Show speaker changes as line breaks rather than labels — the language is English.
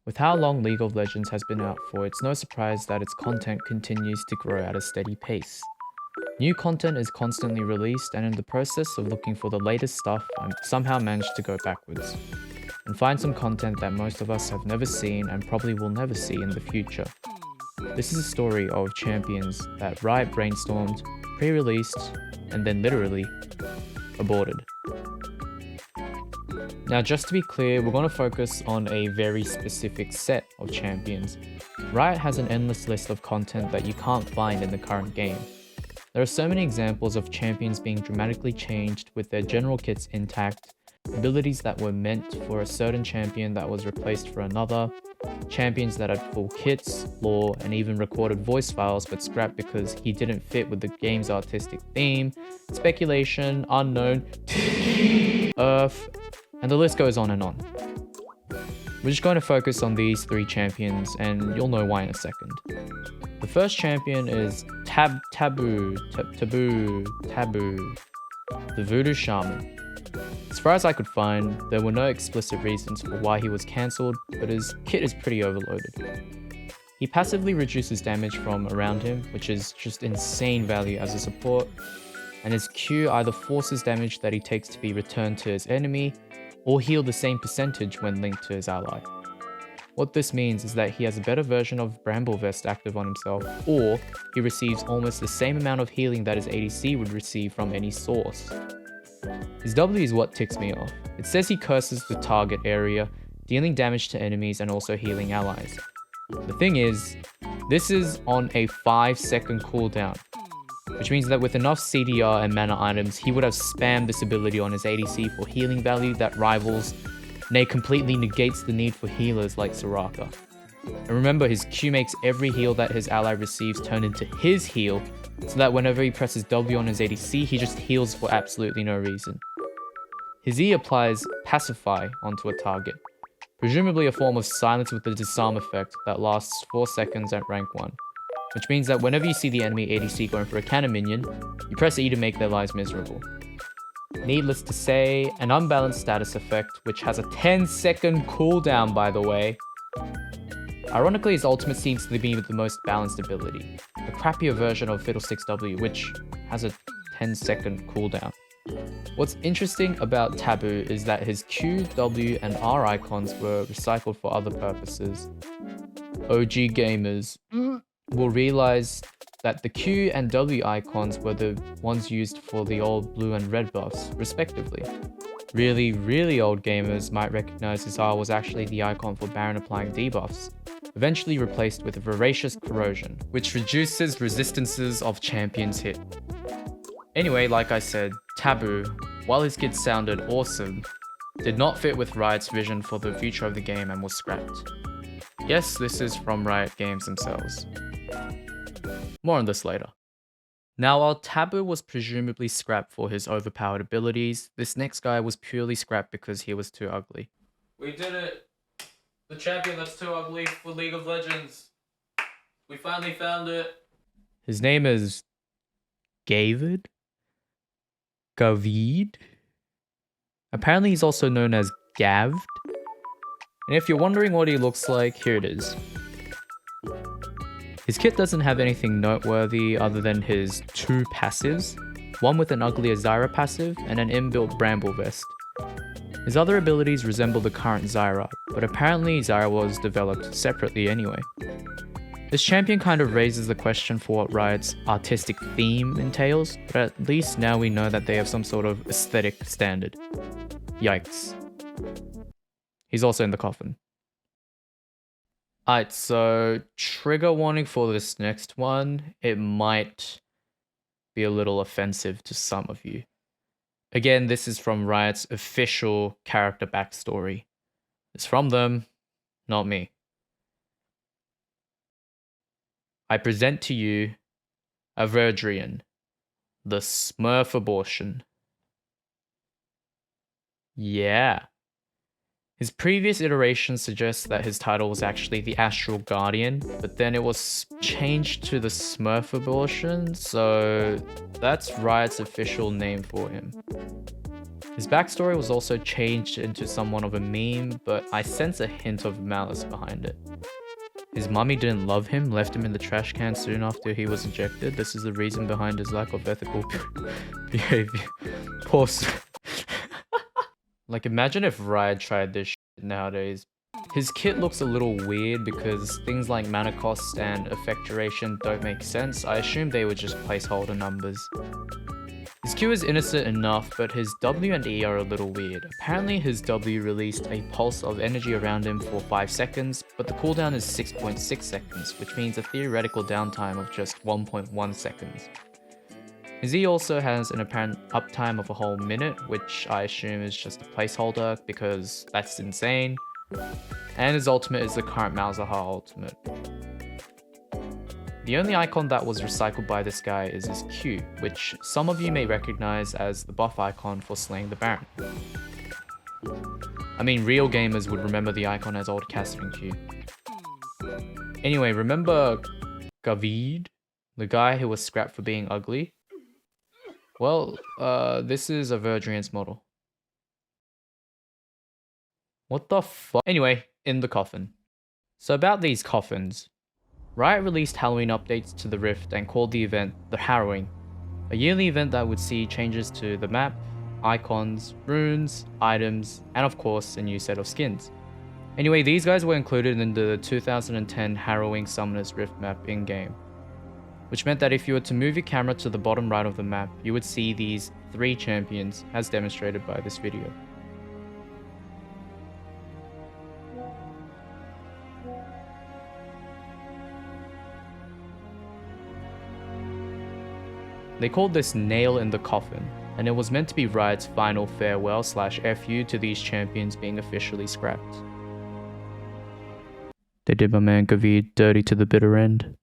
With how long League of Legends has been out for, it's no surprise that its content continues to grow at a steady pace. New content is constantly released, and in the process of looking for the latest stuff, I somehow managed to go backwards and find some content that most of us have never seen and probably will never see in the future. This is a story of champions that Riot brainstormed, pre-released, and then literally aborted. Now, just to be clear, we're going to focus on a very specific set of champions. Riot has an endless list of content that you can't find in the current game. There are so many examples of champions being dramatically changed with their general kits intact, abilities that were meant for a certain champion that was replaced for another, champions that had full kits, lore, and even recorded voice files but scrapped because he didn't fit with the game's artistic theme, speculation, unknown, Earth, and the list goes on and on. We're just going to focus on these three champions, and you'll know why in a second. The first champion is Taboo, the Voodoo Shaman. As far as I could find, there were no explicit reasons for why he was cancelled, but his kit is pretty overloaded. He passively reduces damage from around him, which is just insane value as a support, and his Q either forces damage that he takes to be returned to his enemy, or heal the same percentage when linked to his ally. What this means is that he has a better version of Bramble Vest active on himself, or he receives almost the same amount of healing that his ADC would receive from any source. His W is what ticks me off. It says he curses the target area, dealing damage to enemies and also healing allies. The thing is, this is on a 5-second cooldown, which means that with enough CDR and mana items, he would have spammed this ability on his ADC for healing value that rivals, nay completely negates the need for healers like Soraka. And remember, his Q makes every heal that his ally receives turn into his heal, so that whenever he presses W on his ADC, he just heals for absolutely no reason. His E applies Pacify onto a target, presumably a form of silence with the disarm effect that lasts 4 seconds at rank 1. Which means that whenever you see the enemy ADC going for a cannon minion, you press E to make their lives miserable. Needless to say, an unbalanced status effect, which has a 10-second cooldown by the way. Ironically, his ultimate seems to be the most balanced ability, a crappier version of Fiddlesticks W, which has a 10-second cooldown. What's interesting about Taboo is that his Q, W, and R icons were recycled for other purposes. OG gamers will realize that the Q and W icons were the ones used for the old blue and red buffs, respectively. Really old gamers might recognize his R was actually the icon for Baron applying debuffs, eventually replaced with a Voracious Corrosion, which reduces resistances of champions hit. Anyway, like I said, Taboo, while his kit sounded awesome, did not fit with Riot's vision for the future of the game and was scrapped. Yes, this is from Riot Games themselves. More on this later. Now, while Taboo was presumably scrapped for his overpowered abilities, this next guy was purely scrapped because he was too ugly. We did it! The champion that's too ugly for League of Legends. We finally found it. His name is Gavid? Gavid? Apparently he's also known as Gavd. And if you're wondering what he looks like, here it is. His kit doesn't have anything noteworthy other than his 2 passives, one with an uglier Zyra passive and an inbuilt Bramble Vest. His other abilities resemble the current Zyra, but apparently Zyra was developed separately anyway. This champion kind of raises the question for what Riot's artistic theme entails, but at least now we know that they have some sort of aesthetic standard. Yikes. He's also in the coffin. Alright, so trigger warning for this next one. It might be a little offensive to some of you. Again, this is from Riot's official character backstory. It's from them, not me. I present to you a Verian, the Smurf abortion. Yeah. His previous iteration suggests that his title was actually the Astral Guardian, but then it was changed to the Smurf abortion, so that's Riot's official name for him. His backstory was also changed into somewhat of a meme, but I sense a hint of malice behind it. His mummy didn't love him, left him in the trash can soon after he was ejected. This is the reason behind his lack of ethical behavior. Pause. Like, imagine if Riot tried this shit nowadays. His kit looks a little weird because things like mana cost and effect duration don't make sense. I assume they were just placeholder numbers. His Q is innocent enough, but his W and E are a little weird. Apparently his W released a pulse of energy around him for 5 seconds, but the cooldown is 6.6 seconds, which means a theoretical downtime of just 1.1 seconds. His E also has an apparent uptime of a whole minute, which I assume is just a placeholder because that's insane. And his ultimate is the current Malzahar ultimate. The only icon that was recycled by this guy is his Q, which some of you may recognize as the buff icon for slaying the Baron. I mean, real gamers would remember the icon as old Cassidy Q. Anyway, remember Gavid? The guy who was scrapped for being ugly? Well, this is a Verian's model. What the fuck? Anyway, in the coffin. So about these coffins. Riot released Halloween updates to the Rift and called the event The Harrowing, a yearly event that would see changes to the map, icons, runes, items, and of course a new set of skins. Anyway, these guys were included in the 2010 Harrowing Summoners Rift map in-game, which meant that if you were to move your camera to the bottom right of the map, you would see these 3 champions as demonstrated by this video. They called this Nail in the Coffin, and it was meant to be Riot's final farewell / FU to these champions being officially scrapped. They did my man Gavid dirty to the bitter end.